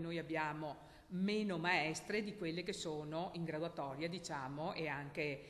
Noi abbiamo meno maestre di quelle che sono in graduatoria, diciamo, e anche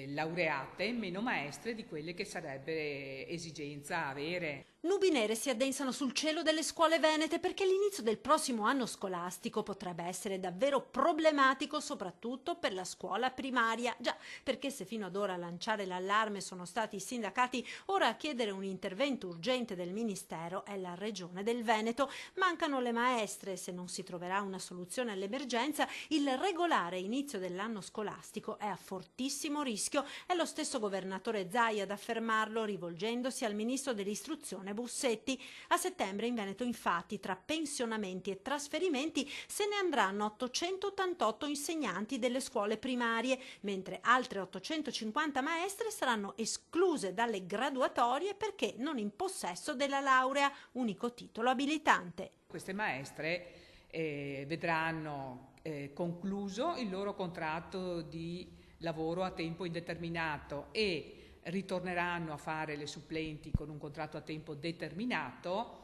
laureate, meno maestre di quelle che sarebbe esigenza avere. Nubi nere si addensano sul cielo delle scuole venete perché l'inizio del prossimo anno scolastico potrebbe essere davvero problematico, soprattutto per la scuola primaria. Già, perché se fino ad ora a lanciare l'allarme sono stati i sindacati, ora a chiedere un intervento urgente del Ministero è la Regione del Veneto. Mancano le maestre e se non si troverà una soluzione all'emergenza, il regolare inizio dell'anno scolastico è a fortissimo rischio. È lo stesso governatore Zaia ad affermarlo, rivolgendosi al ministro dell'istruzione Bussetti. A settembre in Veneto infatti tra pensionamenti e trasferimenti se ne andranno 888 insegnanti delle scuole primarie, mentre altre 850 maestre saranno escluse dalle graduatorie perché non in possesso della laurea, unico titolo abilitante. Queste maestre vedranno concluso il loro contratto di lavoro a tempo indeterminato e ritorneranno a fare le supplenti con un contratto a tempo determinato,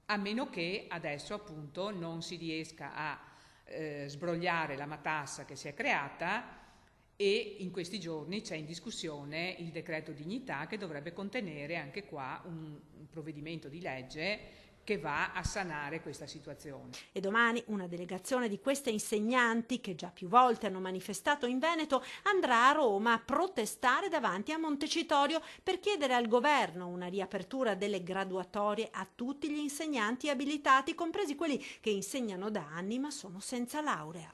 a meno che adesso appunto non si riesca a sbrogliare la matassa che si è creata, e in questi giorni c'è in discussione il decreto dignità che dovrebbe contenere anche qua un provvedimento di legge che va a sanare questa situazione. E domani una delegazione di queste insegnanti, che già più volte hanno manifestato in Veneto, andrà a Roma a protestare davanti a Montecitorio per chiedere al governo una riapertura delle graduatorie a tutti gli insegnanti abilitati, compresi quelli che insegnano da anni ma sono senza laurea.